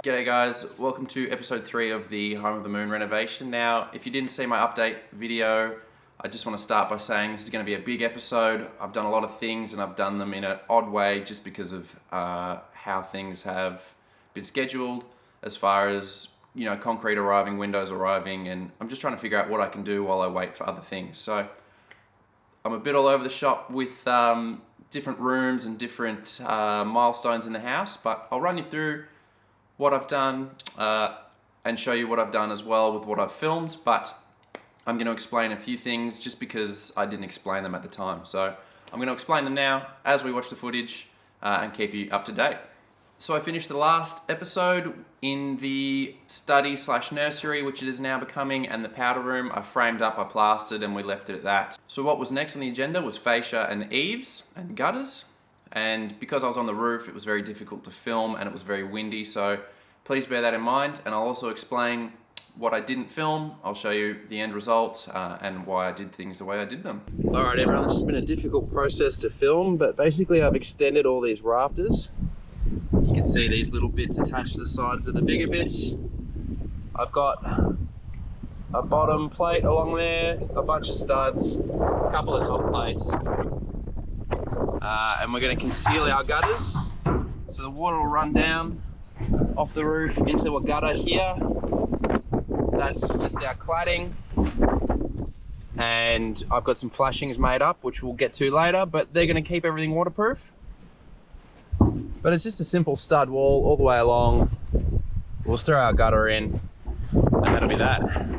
G'day guys, welcome to episode 3 of the Home of the Moon renovation. Now, if you didn't see my update video, I just want to start by saying this is going to be a big episode. I've done a lot of things and I've done them in an odd way just because of how things have been scheduled as far as, you know, concrete arriving, windows arriving, and I'm just trying to figure out what I can do while I wait for other things. So I'm a bit all over the shop with different rooms and different milestones in the house, but I'll run you through what I've done and show you what I've done as well with what I've filmed, but I'm going to explain a few things just because I didn't explain them at the time. So I'm going to explain them now as we watch the footage and keep you up to date. So I finished the last episode in the study / nursery, which it is now becoming, and the powder room. I framed up, I plastered, and we left it at that. So what was next on the agenda was fascia and eaves and gutters. And because I was on the roof, it was very difficult to film and it was very windy, so please bear that in mind. And I'll also explain what I didn't film. I'll show you the end result and why I did things the way I did them. Alright everyone, this has been a difficult process to film, but basically I've extended all these rafters. You can see these little bits attached to the sides of the bigger bits. I've got a bottom plate along there, a bunch of studs, a couple of top plates. And we're going to conceal our gutters, so the water will run down off the roof into a gutter here. That's just our cladding, and I've got some flashings made up which we'll get to later, but they're going to keep everything waterproof. But it's just a simple stud wall all the way along. We'll throw our gutter in and that'll be that.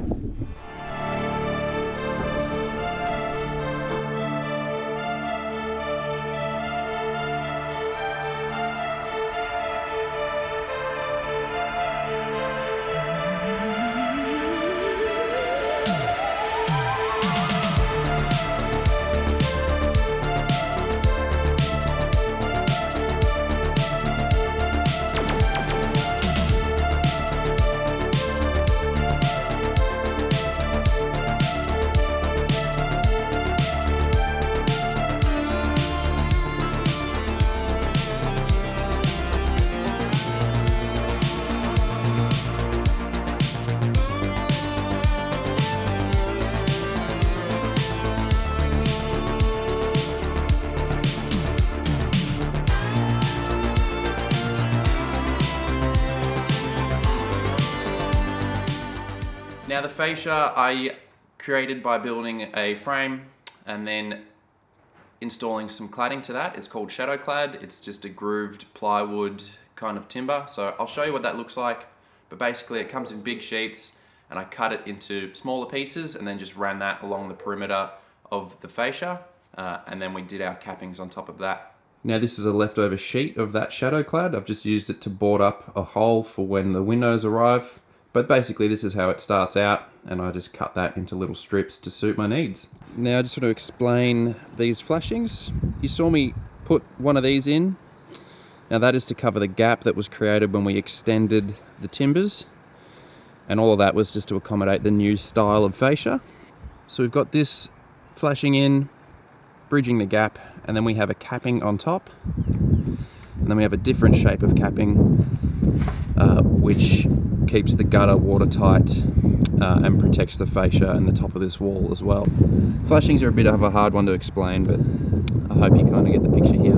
Now the fascia I created by building a frame and then installing some cladding to that. It's called shadow clad. It's just a grooved plywood kind of timber. So I'll show you what that looks like, but basically it comes in big sheets and I cut it into smaller pieces and then just ran that along the perimeter of the fascia, and then we did our cappings on top of that. Now this is a leftover sheet of that shadow clad. I've just used it to board up a hole for when the windows arrive. But basically this is how it starts out, and I just cut that into little strips to suit my needs. Now I just want to explain these flashings. You saw me put one of these in. Now that is to cover the gap that was created when we extended the timbers, and all of that was just to accommodate the new style of fascia. So we've got this flashing in, bridging the gap, and then we have a capping on top, and then we have a different shape of capping which keeps the gutter watertight and protects the fascia and the top of this wall as well. Flashings are a bit of a hard one to explain, but I hope you kind of get the picture here.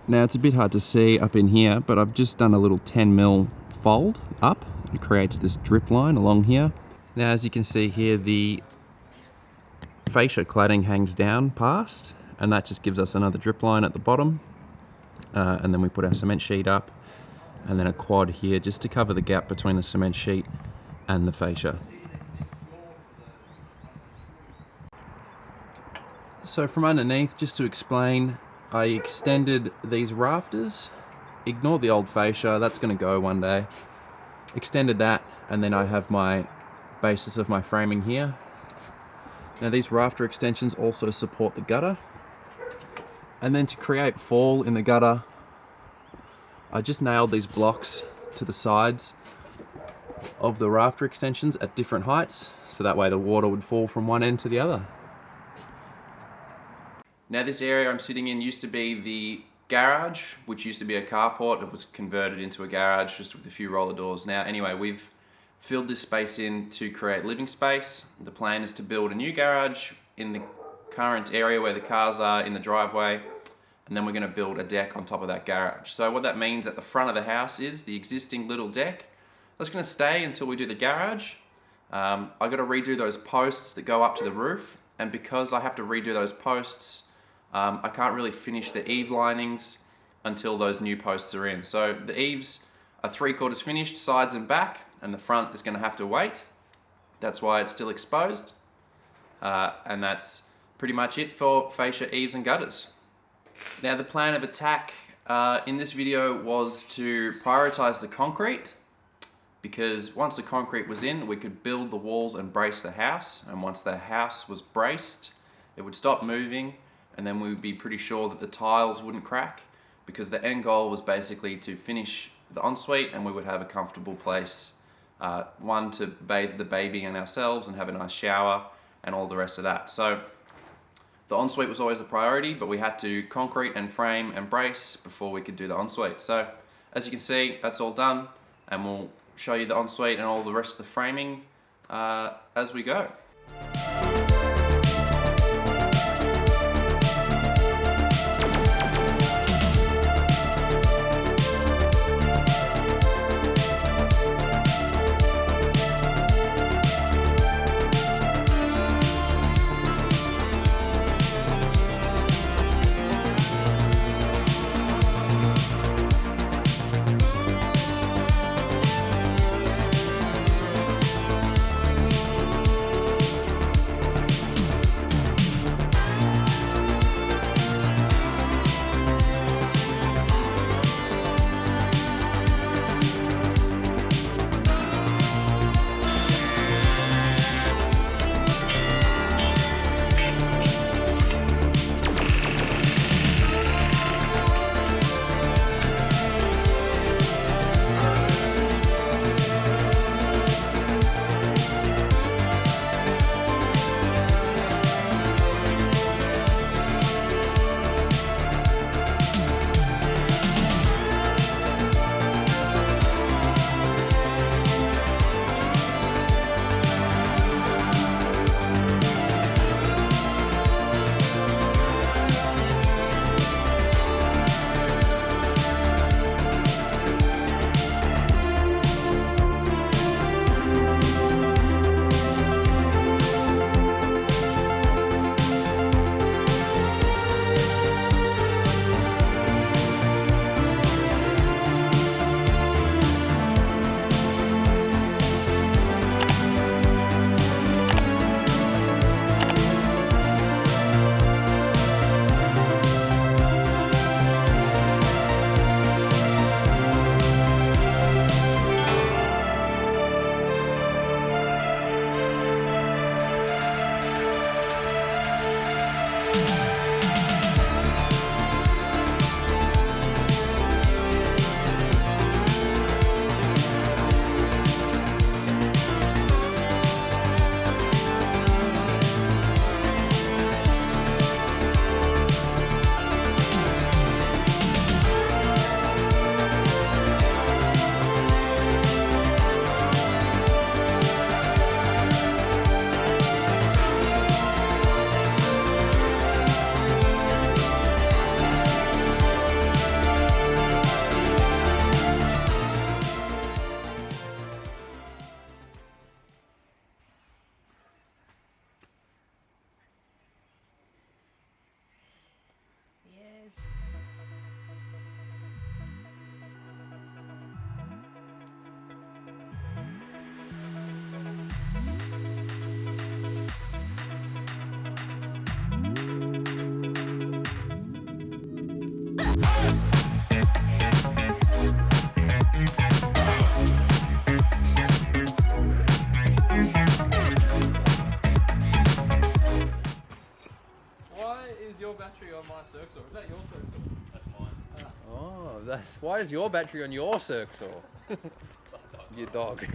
Now it's a bit hard to see up in here, but I've just done a little 10mm fold up. It creates this drip line along here. Now as you can see here, the fascia cladding hangs down past, and that just gives us another drip line at the bottom. And then we put our cement sheet up, and then a quad here just to cover the gap between the cement sheet and the fascia. So from underneath, just to explain, I extended these rafters. Ignore the old fascia, that's going to go one day. Extended that, and then I have my basis of my framing here. Now these rafter extensions also support the gutter. And then to create fall in the gutter, I just nailed these blocks to the sides of the rafter extensions at different heights, so that way the water would fall from one end to the other. Now this area I'm sitting in used to be the garage, which used to be a carport. It was converted into a garage just with a few roller doors. Now, anyway, we've filled this space in to create living space. The plan is to build a new garage in the current area where the cars are in the driveway, and then we're going to build a deck on top of that garage. So what that means at the front of the house is the existing little deck. That's going to stay until we do the garage. I've got to redo those posts that go up to the roof, and because I have to redo those posts, I can't really finish the eave linings until those new posts are in. So the eaves are 3/4 finished, sides and back, and the front is going to have to wait. That's why it's still exposed. And that's pretty much it for fascia, eaves and gutters. Now the plan of attack in this video was to prioritize the concrete, because once the concrete was in, we could build the walls and brace the house, and once the house was braced, it would stop moving, and then we would be pretty sure that the tiles wouldn't crack, because the end goal was basically to finish the ensuite and we would have a comfortable place, one to bathe the baby and ourselves and have a nice shower and all the rest of that. So the ensuite was always a priority, but we had to concrete and frame and brace before we could do the ensuite. So as you can see, that's all done, and we'll show you the ensuite and all the rest of the framing as we go. Why is your battery on your circuit? You dog.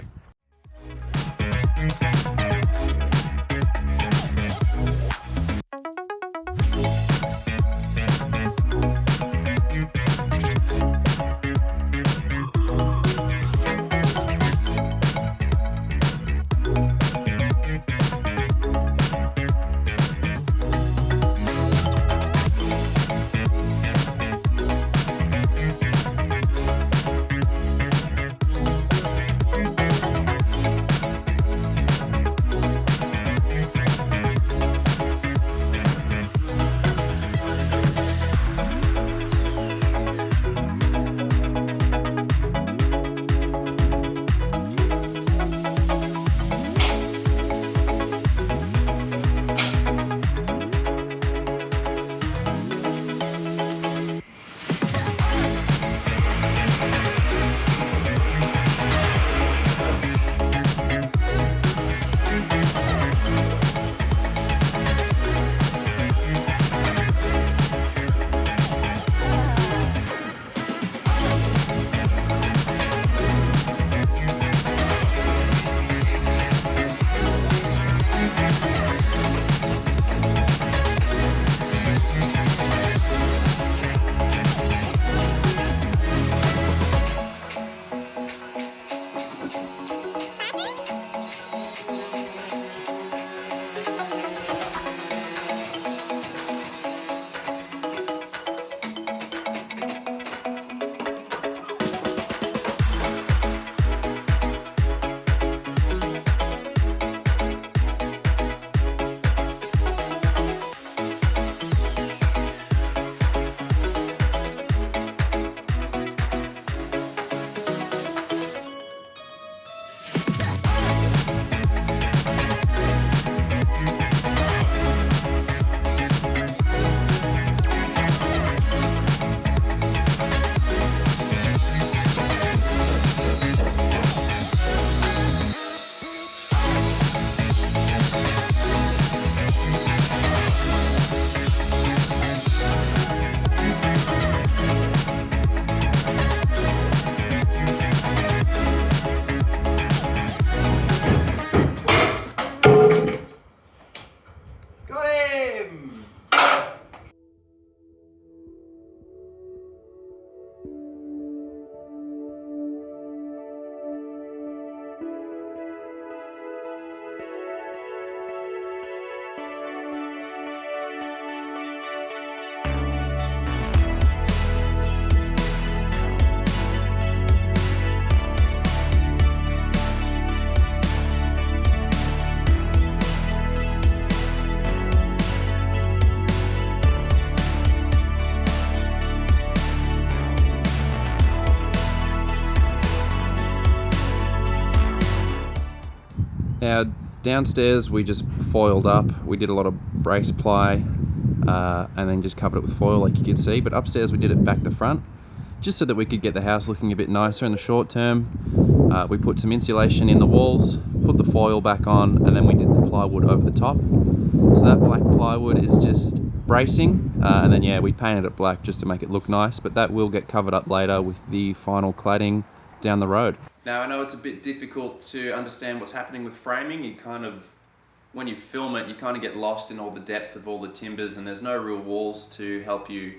Now downstairs we just foiled up. We did a lot of brace ply and then just covered it with foil like you can see, but upstairs we did it back to front just so that we could get the house looking a bit nicer in the short term. We put some insulation in the walls, put the foil back on, and then we did the plywood over the top. So that black plywood is just bracing, and then yeah, we painted it black just to make it look nice, but that will get covered up later with the final cladding down the road. Now I know it's a bit difficult to understand what's happening with framing. You kind of, when you film it, you kind of get lost in all the depth of all the timbers, and there's no real walls to help you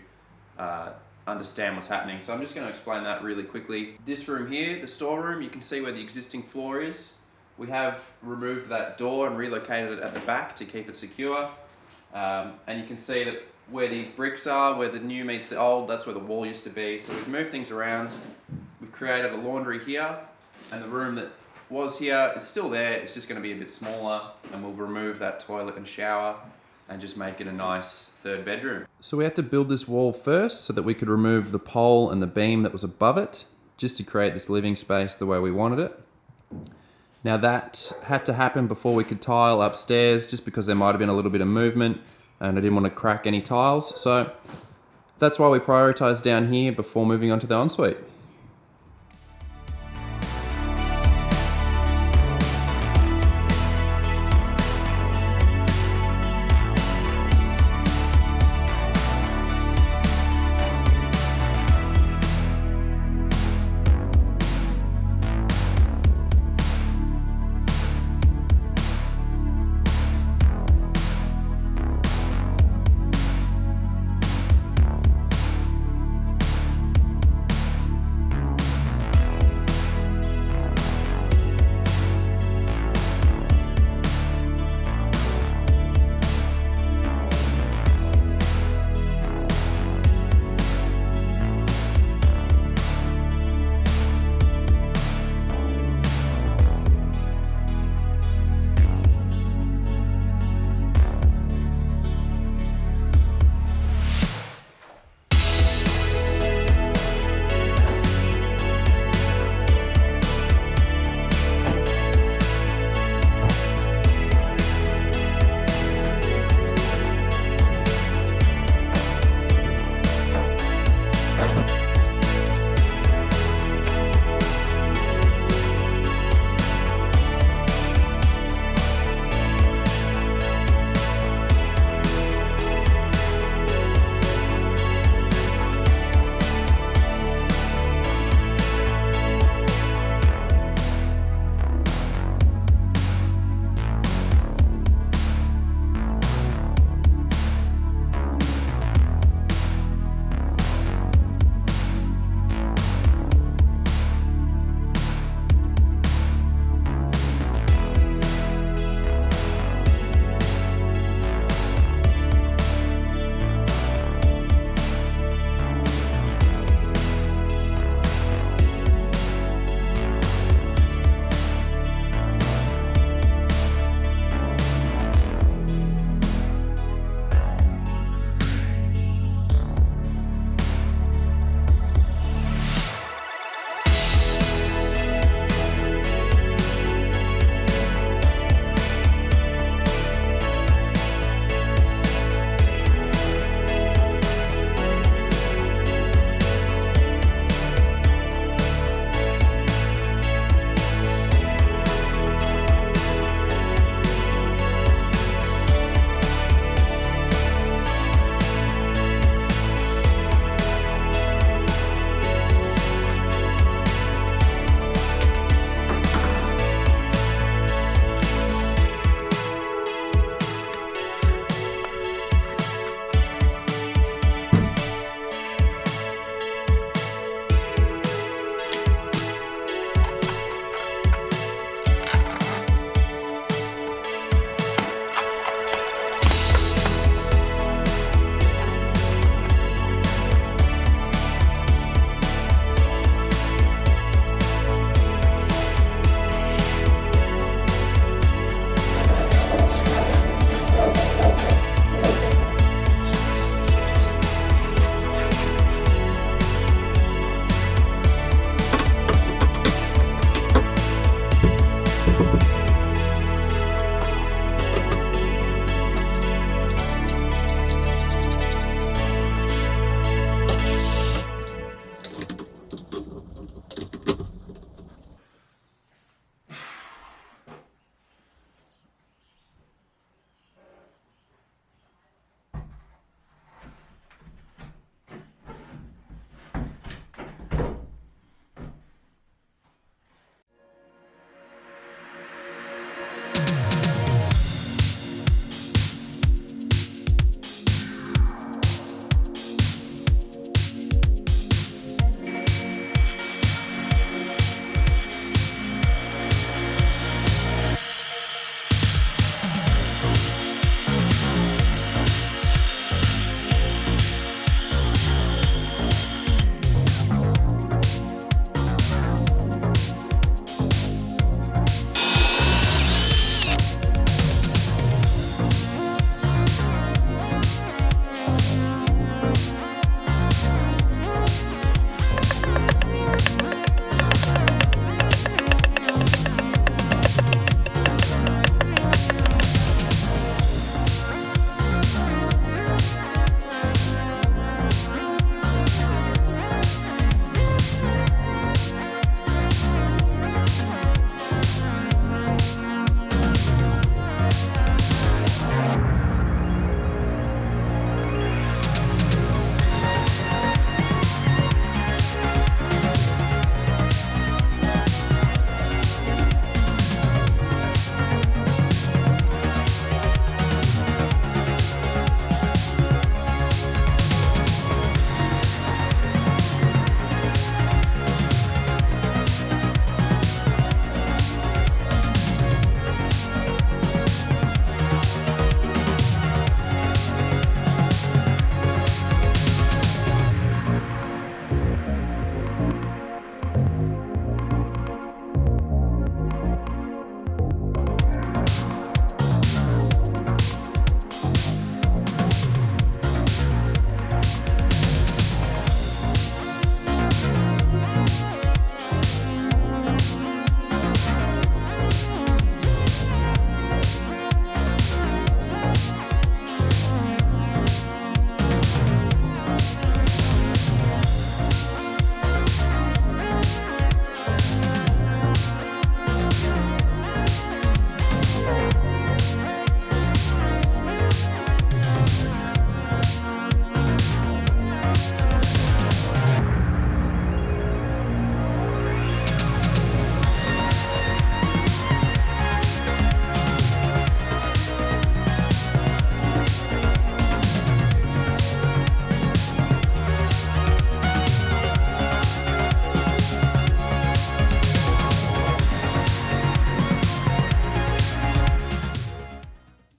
understand what's happening. So I'm just going to explain that really quickly. This room here, the storeroom, you can see where the existing floor is. We have removed that door and relocated it at the back to keep it secure. And you can see that where these bricks are, where the new meets the old, that's where the wall used to be. So we've moved things around. We've created a laundry here, and the room that was here is still there. It's just going to be a bit smaller, and we'll remove that toilet and shower and just make it a nice third bedroom. So we had to build this wall first so that we could remove the pole and the beam that was above it, just to create this living space the way we wanted it. Now that had to happen before we could tile upstairs, just because there might have been a little bit of movement and I didn't want to crack any tiles. So that's why we prioritized down here before moving on to the ensuite.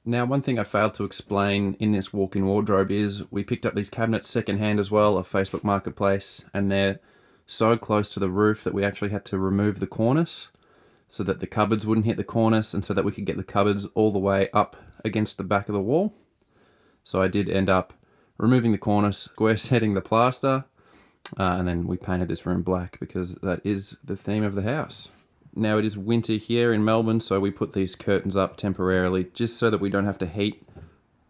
Now, one thing I failed to explain in this walk-in wardrobe is we picked up these cabinets second-hand as well off Facebook Marketplace, and they're so close to the roof that we actually had to remove the cornice so that the cupboards wouldn't hit the cornice and so that we could get the cupboards all the way up against the back of the wall. So I did end up removing the cornice, square setting the plaster, and then we painted this room black because that is the theme of the house. Now it is winter here in Melbourne, so we put these curtains up temporarily just so that we don't have to heat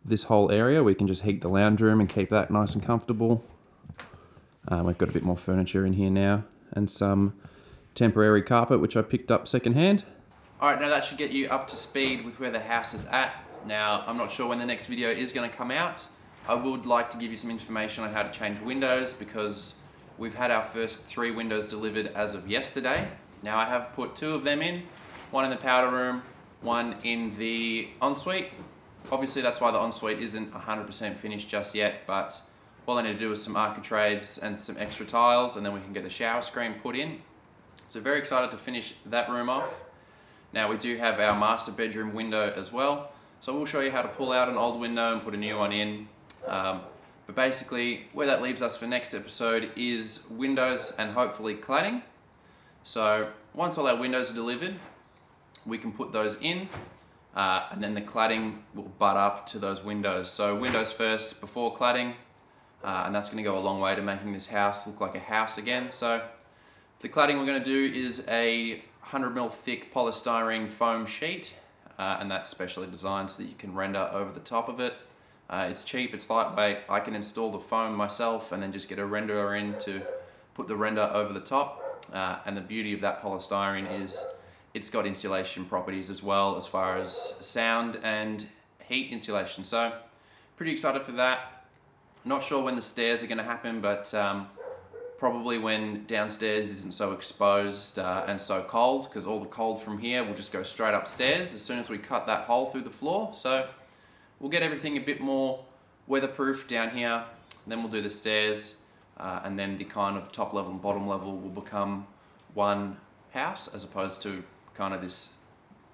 this whole area. We can just heat the lounge room and keep that nice and comfortable. We've got a bit more furniture in here now and some temporary carpet which I picked up secondhand. Alright, now that should get you up to speed with where the house is at. Now, I'm not sure when the next video is going to come out. I would like to give you some information on how to change windows because we've had our first 3 windows delivered as of yesterday. Now I have put 2 of them in, one in the powder room, one in the ensuite. Obviously that's why the ensuite isn't 100% finished just yet, but all I need to do is some architraves and some extra tiles and then we can get the shower screen put in. So very excited to finish that room off. Now we do have our master bedroom window as well. So we'll show you how to pull out an old window and put a new one in. But basically where that leaves us for next episode is windows and hopefully cladding. So once all our windows are delivered, we can put those in and then the cladding will butt up to those windows. So windows first before cladding, and that's going to go a long way to making this house look like a house again. So the cladding we're going to do is a 100mm thick polystyrene foam sheet, and that's specially designed so that you can render over the top of it. It's cheap, it's lightweight. I can install the foam myself and then just get a renderer in to put the render over the top. And the beauty of that polystyrene is it's got insulation properties as well as far as sound and heat insulation. So pretty excited for that. Not sure when the stairs are going to happen, but probably when downstairs isn't so exposed and so cold, because all the cold from here will just go straight upstairs as soon as we cut that hole through the floor. So we'll get everything a bit more weatherproof down here, then we'll do the stairs. And then the kind of top level and bottom level will become one house as opposed to kind of this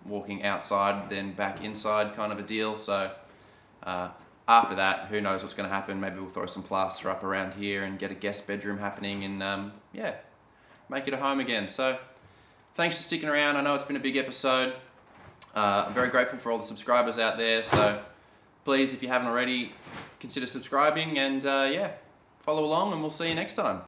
walking outside then back inside kind of a deal. So after that, who knows what's going to happen. Maybe we'll throw some plaster up around here and get a guest bedroom happening and yeah, make it a home again. So thanks for sticking around. I know it's been a big episode. I'm very grateful for all the subscribers out there. So please, if you haven't already, consider subscribing and yeah, follow along and we'll see you next time.